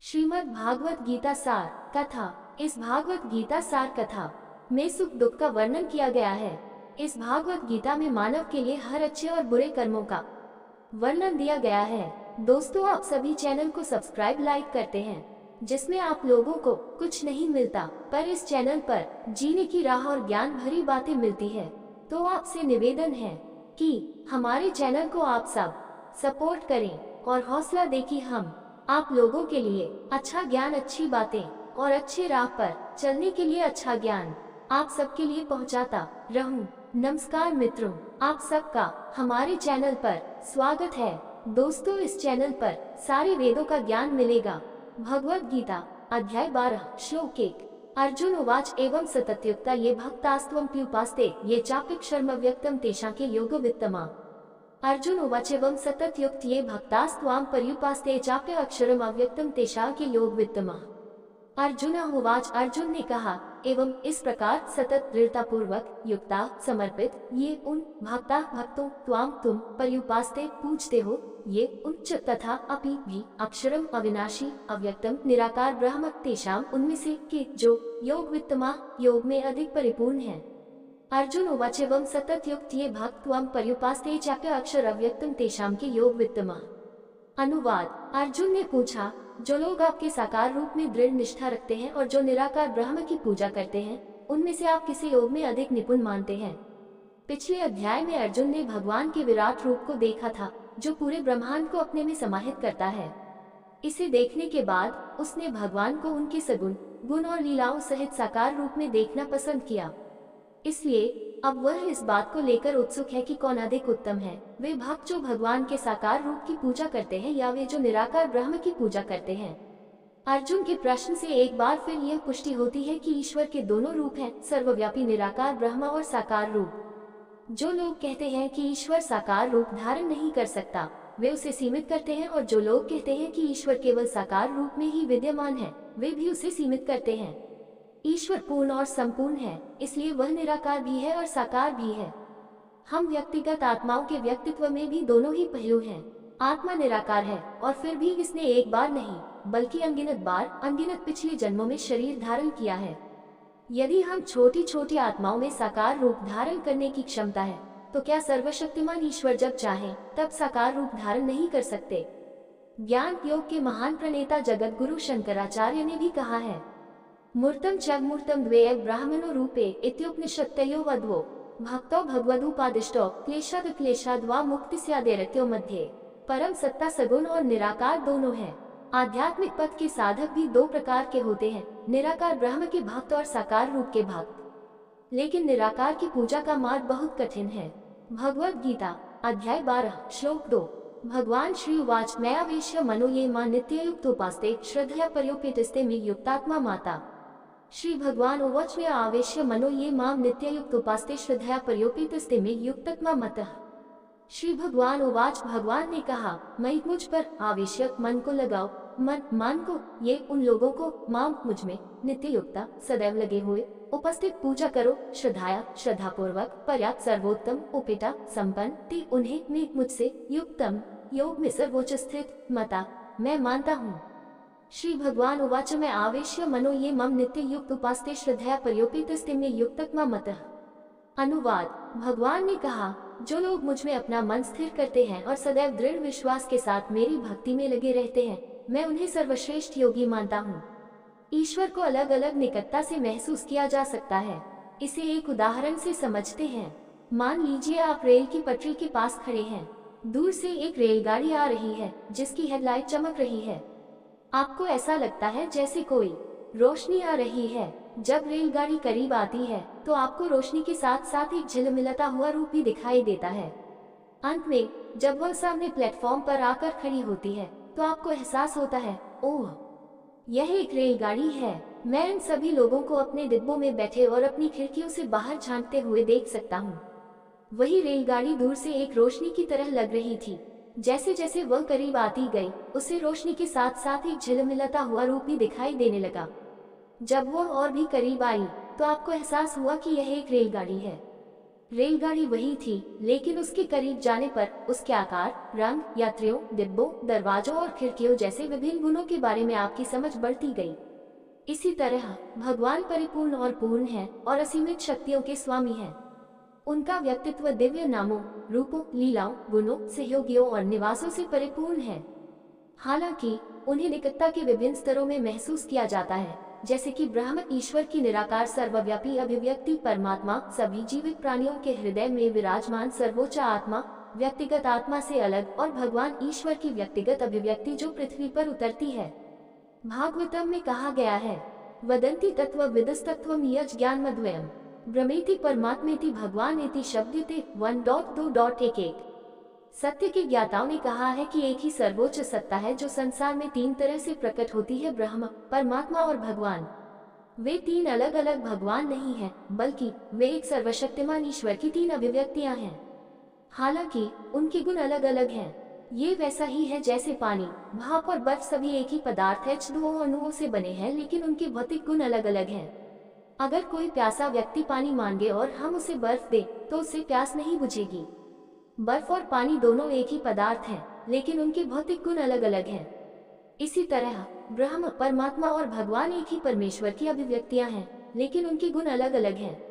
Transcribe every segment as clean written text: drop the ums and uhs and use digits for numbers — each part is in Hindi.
श्रीमद् भागवत गीता सार कथा। इस भागवत गीता सार कथा में सुख दुख का वर्णन किया गया है। इस भागवत गीता में मानव के लिए हर अच्छे और बुरे कर्मों का वर्णन दिया गया है। दोस्तों, आप सभी चैनल को सब्सक्राइब लाइक करते हैं, जिसमें आप लोगों को कुछ नहीं मिलता, पर इस चैनल पर जीने की राह और ज्ञान भरी बातें मिलती है। तो आपसे निवेदन है कि हमारे चैनल को आप सब सपोर्ट करें और हौसला दें कि हम आप लोगों के लिए अच्छा ज्ञान, अच्छी बातें और अच्छे राह पर चलने के लिए अच्छा ज्ञान आप सबके लिए पहुंचाता रहूं। नमस्कार मित्रों, आप सबका हमारे चैनल पर स्वागत है। दोस्तों, इस चैनल पर सारे वेदों का ज्ञान मिलेगा। भगवद गीता अध्याय 12 श्लोक 1। अर्जुन उवाच एवं सततयुक्ता ये भक्तास्त्वं प्युपास्ते ये चाप्यक्षरम व्यक्तम तेषां के योग वित्तमा। अर्जुन उवाच एवं सततयुक्त ये भक्तास्त्वां पर्युपास्ते चाप्य अक्षरम अव्यक्तम तेषां के योग वित्तमा। अर्जुन उवाच, अर्जुन ने कहा, एवं इस प्रकार सतत दृढ़ता पूर्वक युक्ता समर्पित ये उन भक्तों त्वाम तुम पर्युपास्ते पूजते हो, ये उच्च तथा अपि भी अक्षरम अविनाशी अव्यक्तम निराकार ब्रह्म तेषां उनमें से के जो योग वित्तमा योग में अधिक परिपूर्ण है। अर्जुन उवाच एवं सतत युक्त ये भक्त त्वं पर्युपास्ते चाप्य अक्षर अव्यक्तम तेषां के योग वित्तमा। अनुवाद। अर्जुन ने पूछा, जो लोग आपके साकार रूप में दृढ़ निष्ठा रखते हैं और जो निराकार ब्रह्म की पूजा करते हैं, उनमें से आप किसे योग में अधिक निपुण मानते हैं। पिछले अध्याय में अर्जुन ने भगवान के विराट रूप को देखा था, जो पूरे ब्रह्मांड को अपने में समाहित करता है। इसे देखने के बाद उसने भगवान को उनके सगुण गुण और लीलाओं सहित साकार रूप में देखना पसंद किया। इसलिए अब वह इस बात को लेकर उत्सुक है कि कौन अधिक उत्तम है, वे भक्त जो भगवान के साकार रूप की पूजा करते हैं या वे जो निराकार ब्रह्म की पूजा करते हैं। अर्जुन के प्रश्न से एक बार फिर यह पुष्टि होती है कि ईश्वर के दोनों रूप हैं, सर्वव्यापी निराकार ब्रह्म और साकार रूप। जो लोग कहते हैं कि ईश्वर साकार रूप धारण नहीं कर सकता, वे उसे सीमित करते हैं, और जो लोग कहते हैं कि ईश्वर केवल साकार रूप में ही विद्यमान है, वे भी उसे सीमित करते हैं। ईश्वर पूर्ण और संपूर्ण है, इसलिए वह निराकार भी है और साकार भी है। हम व्यक्तिगत आत्माओं के व्यक्तित्व में भी दोनों ही पहलू हैं। आत्मा निराकार है और फिर भी इसने एक बार नहीं बल्कि अनगिनत बार, अनगिनत पिछले जन्मों में शरीर धारण किया है। यदि हम छोटी छोटी आत्माओं में साकार रूप धारण करने की क्षमता है, तो क्या सर्वशक्तिमान ईश्वर जब चाहे तब साकार रूप धारण नहीं कर सकते। ज्ञान योग के महान प्रणेता जगत गुरु शंकराचार्य ने भी कहा है, मूर्तम च मूर्तम द्वे ब्राह्मणो रूपे इत्युपनिषत्तयो वध्वो भक्तो भगवदुपादिष्टो क्लेशाद क्लेशाद वा मुक्ति स्यादेरत्यो मध्ये। परम सत्ता सगुण और निराकार दोनों है। आध्यात्मिक पथ के साधक भी दो प्रकार के होते हैं, निराकार ब्रह्म के भक्त और साकार रूप के भक्त। लेकिन निराकार की पूजा का मार्ग बहुत कठिन है। भगवद गीता अध्याय 12 श्लोक 2। भगवान श्री उवाच मैं आवेश्य मनो ये मां नित्ययुक्त उपास्ते श्रद्धया पर्योपेतस्ते में युक्तात्मा माता। श्री भगवान उवाच में आवेश्य मनो ये मां नित्ययुक्त उपास्ते श्रद्धया पर्योपेतस्ते में युक्तात्मा मतः। श्री भगवान उवाच, भगवान ने कहा, मैं मुझ पर आवश्यक मन को लगाओ, मान को, ये उन लोगों को मां मुझ में नित्य युक्ता सदैव लगे हुए उपस्थित पूजा करो, श्रद्धाया श्रद्धा पूर्वक पर्याप्त सर्वोत्तम उपेता संपन्न ती उन्हें मैं मुझसे युक्तम योग में सर्वोच्च स्थित मता मैं मानता हूँ। श्री भगवान उवाच मैं आवेश्य मनो ये मम नित्य युक्त उपास्ते श्रद्धया पर्योपेतस्ते में युक्तत्मा मतः। अनुवाद। भगवान ने कहा, जो लोग मुझ में अपना मन स्थिर करते हैं और सदैव दृढ़ विश्वास के साथ मेरी भक्ति में लगे रहते हैं, मैं उन्हें सर्वश्रेष्ठ योगी मानता हूँ। ईश्वर को अलग अलग निकटता से महसूस किया जा सकता है। इसे एक उदाहरण से समझते हैं। मान लीजिए आप रेल की पटरी के पास खड़े हैं। दूर से एक रेलगाड़ी आ रही है जिसकी हेडलाइट चमक रही है। आपको ऐसा लगता है जैसे कोई रोशनी आ रही है। जब रेलगाड़ी करीब आती है तो आपको रोशनी के साथ साथ एक झिलमिलाता हुआ रूप भी दिखाई देता है। अंत में जब वह सामने प्लेटफॉर्म पर आकर खड़ी होती है तो आपको एहसास होता है, ओह, यह एक रेलगाड़ी है। मैं इन सभी लोगों को अपने डिब्बों में बैठे और अपनी खिड़कियों से बाहर झांकते हुए देख सकता हूँ। वही रेलगाड़ी दूर से एक रोशनी की तरह लग रही थी। जैसे जैसे वह करीब आती गई, उसे रोशनी के साथ साथ एक झिलमिलाता हुआ रूप भी दिखाई देने लगा। जब वह और भी करीब आई तो आपको एहसास हुआ कि यह एक रेलगाड़ी है। रेलगाड़ी वही थी, लेकिन उसके करीब जाने पर उसके आकार, रंग, यात्रियों, डिब्बों, दरवाजों और खिड़कियों जैसे विभिन्न गुणों के बारे में आपकी समझ बढ़ती गई। इसी तरह भगवान परिपूर्ण और पूर्ण हैं और असीमित शक्तियों के स्वामी हैं। उनका व्यक्तित्व दिव्य नामों, रूपों, लीलाओं, गुणों, सहयोगियों और निवासों से परिपूर्ण है। हालांकि उन्हें निकटता के विभिन्न स्तरों में महसूस किया जाता है, जैसे कि ब्रह्म ईश्वर की निराकार सर्वव्यापी अभिव्यक्ति, परमात्मा सभी जीवित प्राणियों के हृदय में विराजमान सर्वोच्च आत्मा, व्यक्तिगत आत्मा से अलग, और भगवान ईश्वर की व्यक्तिगत अभिव्यक्ति जो पृथ्वी पर उतरती है। भागवतम में कहा गया है, वदंती तत्त्वविदस्तत्त्वं यज्ञानमद्वयम् ब्रह्मेति परमात्मेति भगवानेति शब्दते 1.2.11। सत्य के ज्ञाताओं ने कहा है कि एक ही सर्वोच्च सत्ता है जो संसार में तीन तरह से प्रकट होती है, ब्रह्म, परमात्मा और भगवान। वे तीन अलग अलग भगवान नहीं हैं, बल्कि वे एक सर्वशक्तिमान ईश्वर की तीन अभिव्यक्तियां हैं। हालांकि उनके गुण अलग अलग हैं। ये वैसा ही है जैसे पानी, भाप और बर्फ सभी एक ही पदार्थ H2O अणुओं से बने हैं, लेकिन उनके भौतिक गुण अलग अलग हैं। अगर कोई प्यासा व्यक्ति पानी मांगे और हम उसे बर्फ दें, तो उससे प्यास नहीं बुझेगी। बर्फ और पानी दोनों एक ही पदार्थ हैं, लेकिन उनके भौतिक गुण अलग अलग हैं। इसी तरह ब्रह्म, परमात्मा और भगवान एक ही परमेश्वर की अभिव्यक्तियां हैं, लेकिन उनके गुण अलग अलग हैं।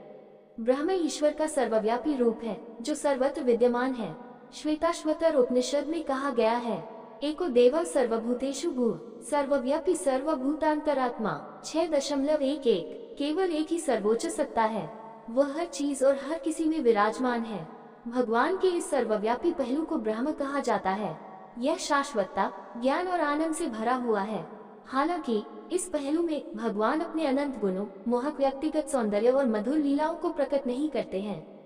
ब्रह्म ईश्वर का सर्वव्यापी रूप है जो सर्वत्र विद्यमान है। श्वेताश्वतर उपनिषद में कहा गया है, एको देव सर्वभूतेषु भू सर्वव्यापी सर्वभूतांतरात्मा 6.11। केवल एक ही सर्वोच्च सत्ता है, वह हर चीज और हर किसी में विराजमान है। भगवान के इस सर्वव्यापी पहलू को ब्रह्म कहा जाता है। यह शाश्वतता, ज्ञान और आनंद से भरा हुआ है। हालांकि इस पहलू में भगवान अपने अनंत गुणों, मोहक व्यक्तिगत सौंदर्य और मधुर लीलाओं को प्रकट नहीं करते हैं।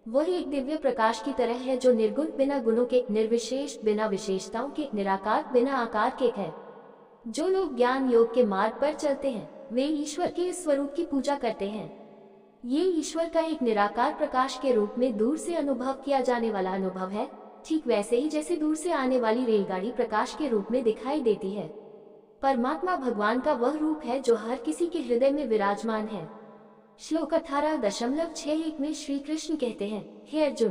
वह एक दिव्य प्रकाश की तरह है जो निर्गुण, बिना गुणों के, निर्विशेष, बिना विशेषताओं के, निराकार, बिना आकार के है। जो लोग ज्ञान योग के मार्ग पर चलते हैं, वे ईश्वर के इस स्वरूप की पूजा करते हैं। ये ईश्वर का एक निराकार प्रकाश के रूप में दूर से अनुभव किया जाने वाला अनुभव है, ठीक वैसे ही जैसे दूर से आने वाली रेलगाड़ी प्रकाश के रूप में दिखाई देती है। परमात्मा भगवान का वह रूप है जो हर किसी के हृदय में विराजमान है। श्लोक 18.61 में श्री कृष्ण कहते हैं, हे अर्जुन,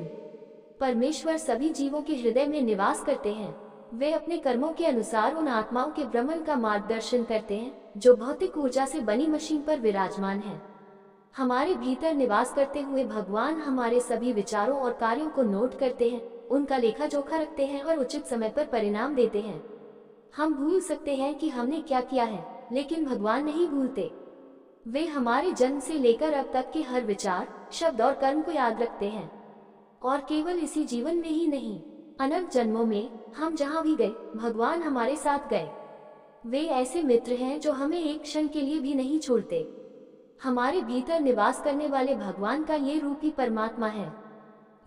परमेश्वर सभी जीवों के हृदय में निवास करते हैं। वे अपने कर्मों के अनुसार उन आत्माओं के भ्रमण का मार्गदर्शन करते हैं जो भौतिक ऊर्जा से बनी मशीन पर विराजमान है। हमारे भीतर निवास करते हुए भगवान हमारे सभी विचारों और कार्यों को नोट करते हैं, उनका लेखा जोखा रखते हैं और उचित समय पर परिणाम देते हैं। हम भूल सकते हैं कि हमने क्या किया है, लेकिन भगवान नहीं भूलते। वे हमारे जन्म से लेकर अब तक के हर विचार, शब्द और कर्म को याद रखते हैं, और केवल इसी जीवन में ही नहीं, अनंत जन्मों में हम जहाँ भी गए, भगवान हमारे साथ गए। वे ऐसे मित्र हैं जो हमें एक क्षण के लिए भी नहीं छोड़ते। हमारे भीतर निवास करने वाले भगवान का ये रूप ही परमात्मा है।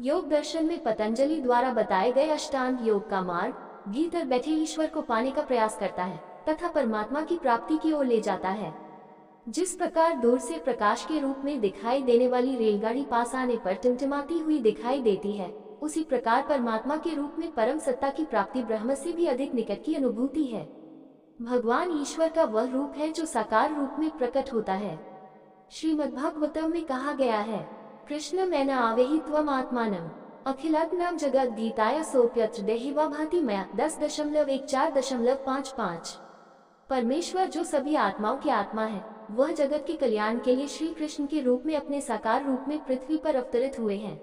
योग दर्शन में पतंजलि द्वारा बताए गए अष्टांग योग का मार्ग भीतर बैठे ईश्वर को पाने का प्रयास करता है तथा परमात्मा की प्राप्ति की ओर ले जाता है। जिस प्रकार दूर से प्रकाश के रूप में दिखाई देने वाली रेलगाड़ी पास आने पर टिमटिमाती हुई दिखाई देती है, उसी प्रकार परमात्मा के रूप में परम सत्ता की प्राप्ति ब्रह्म से भी अधिक निकट की अनुभूति है। भगवान ईश्वर का वह रूप है जो साकार रूप में प्रकट होता है। श्रीमद्भागवतम में कहा गया है, कृष्ण मैन आवेहि त्वम आत्मानम अखिलात्मनाम जगत गीताया सोप्यत्र देहिवा भाति मया 10.14.55। परमेश्वर जो सभी आत्माओं की आत्मा है, वह जगत के कल्याण के लिए श्री कृष्ण के रूप में अपने साकार रूप में पृथ्वी पर अवतरित हुए हैं।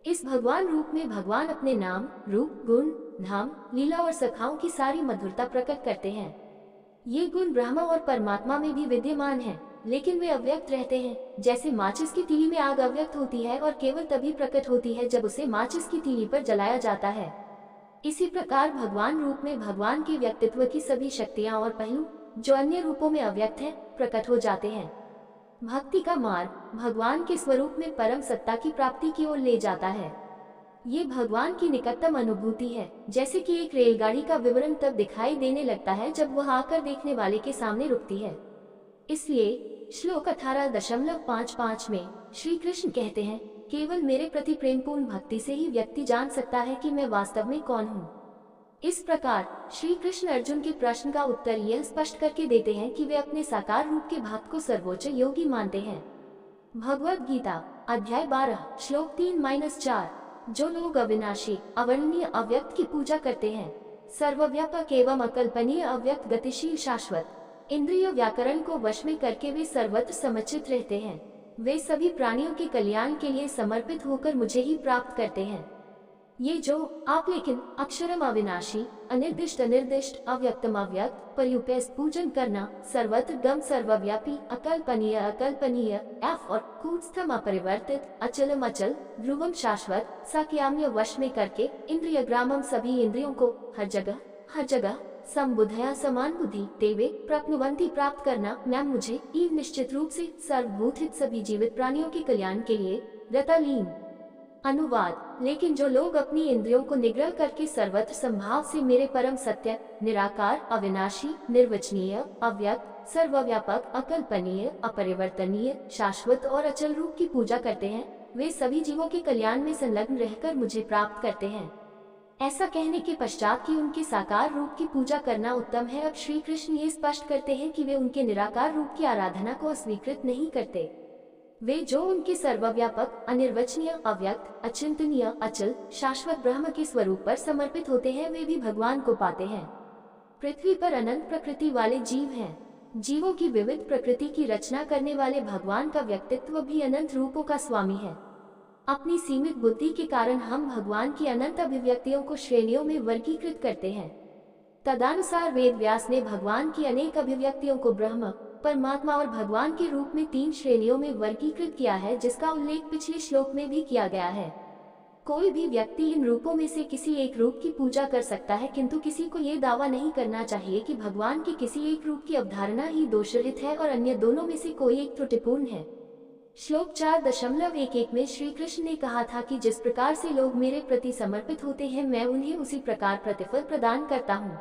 इस भगवान रूप में भगवान अपने नाम, रूप, गुण, धाम, लीला और सखाओं की सारी मधुरता प्रकट करते हैं। ये गुण ब्रह्म और परमात्मा में भी विद्यमान हैं, लेकिन वे अव्यक्त रहते हैं। जैसे माचिस की तीली में आग अव्यक्त होती है और केवल तभी प्रकट होती है जब उसे माचिस की तीली पर जलाया जाता है। इसी प्रकार भगवान रूप में भगवान के व्यक्तित्व की सभी शक्तियां और पहलू जो अन्य रूपों में अव्यक्त हैं, प्रकट हो जाते हैं। भक्ति का मार्ग भगवान के स्वरूप में परम सत्ता की प्राप्ति की ओर ले जाता है। ये भगवान की निकटतम अनुभूति है। जैसे कि एक रेलगाड़ी का विवरण तब दिखाई देने लगता है जब वह आकर देखने वाले के सामने रुकती है। इसलिए श्लोक 18.55 में श्री कृष्ण कहते हैं, केवल मेरे प्रति प्रेमपूर्ण भक्ति से ही व्यक्ति जान सकता है कि मैं वास्तव में कौन हूँ। इस प्रकार श्री कृष्ण अर्जुन के प्रश्न का उत्तर यह स्पष्ट करके देते हैं कि वे अपने साकार रूप के भक्त को सर्वोच्च योगी मानते हैं। भगवद गीता अध्याय 12 श्लोक 3-4। जो लोग अविनाशी, अवर्णनीय, अव्यक्त की पूजा करते हैं, सर्वव्यापक एवं अकल्पनीय, अव्यक्त, गतिशील, शाश्वत, इंद्रिय व्याकरण को वश में करके वे सर्वत्र समुचित रहते हैं, वे सभी प्राणियों के कल्याण के लिए समर्पित होकर मुझे ही प्राप्त करते हैं। ये जो आप लेकिन अक्षरम अविनाशी, अनिर्दिष्ट अनिर्दिष्ट, अव्यक्तम अव्यक्त, पर्युपेस्त पूजन करना, सर्वत्र गम, सर्वव्यापी, अकल्पनीय अकल्पनीय, एफ और कूटस्थम, अपरिवर्तित, अचलम अचल, ध्रुवम शाश्वत, साक्याम्य वश में करके, इंद्रिय ग्रामम सभी इंद्रियों को हर जगह समबुद्धया समान बुद्धि तेवे प्रप्नुवंती प्राप्त करना, मैं मुझे ईव निश्चित रूप से सर्वभूत हित सभी जीवित प्राणियों के कल्याण के लिए रतालीन। अनुवाद। लेकिन जो लोग अपनी इंद्रियों को निग्रह करके सर्वत्र संभाव से मेरे परम सत्य, निराकार, अविनाशी, निर्वचनीय, अव्यक्त, सर्वव्यापक, अकल्पनीय, अपरिवर्तनीय, शाश्वत और अचल रूप की पूजा करते हैं, वे सभी जीवों के कल्याण में संलग्न रहकर मुझे प्राप्त करते हैं। ऐसा कहने के पश्चात कि उनके साकार रूप की पूजा करना उत्तम है, अब श्री कृष्ण ये स्पष्ट करते हैं कि वे उनके निराकार रूप की आराधना को अस्वीकृत नहीं करते। वे जो उनके सर्वव्यापक, अनिर्वचनीय, अव्यक्त, अचिंतनीय, अचल, शाश्वत ब्रह्म के स्वरूप पर समर्पित होते हैं, वे भी भगवान को पाते हैं। पृथ्वी पर अनंत प्रकृति वाले जीव हैं। जीवों की विविध प्रकृति की रचना करने वाले भगवान का व्यक्तित्व भी अनंत रूपों का स्वामी है। अपनी सीमित बुद्धि के कारण हम भगवान की अनंत अभिव्यक्तियों को श्रेणियों में वर्गीकृत करते हैं। तदनुसार वेद व्यास ने भगवान की अनेक अभिव्यक्तियों को ब्रह्म, परमात्मा और भगवान के रूप में 3 श्रेणियों में वर्गीकृत किया है, जिसका उल्लेख पिछले श्लोक में भी किया गया है। कोई भी व्यक्ति इन रूपों में से किसी एक रूप की पूजा कर सकता है, किंतु किसी को ये दावा नहीं करना चाहिए कि भगवान के किसी एक रूप की अवधारणा ही दोषरहित है और अन्य दोनों में से कोई एक त्रुटिपूर्ण है। श्लोक 4.11 में श्री कृष्ण ने कहा था कि जिस प्रकार से लोग मेरे प्रति समर्पित होते हैं, मैं उन्हें उसी प्रकार प्रतिफल प्रदान करता हूँ।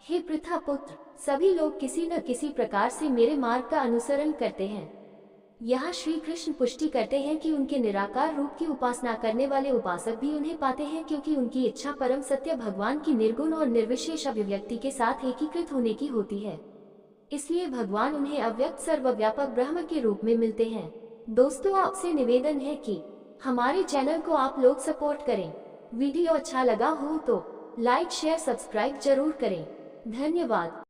हे पृथा पुत्र, सभी लोग किसी न किसी प्रकार से मेरे मार्ग का अनुसरण करते हैं। यहाँ श्री कृष्ण पुष्टि करते हैं कि उनके निराकार रूप की उपासना करने वाले उपासक भी उन्हें पाते हैं, क्योंकि उनकी इच्छा परम सत्य भगवान की निर्गुण और निर्विशेष अभिव्यक्ति के साथ एकीकृत होने की होती है। इसलिए भगवान उन्हें अव्यक्त, सर्वव्यापक ब्रह्म के रूप में मिलते हैं। दोस्तों, आपसे निवेदन है कि हमारे चैनल को आप लोग सपोर्ट करें। वीडियो अच्छा लगा हो तो लाइक, शेयर, सब्सक्राइब जरूर करें। धन्यवाद।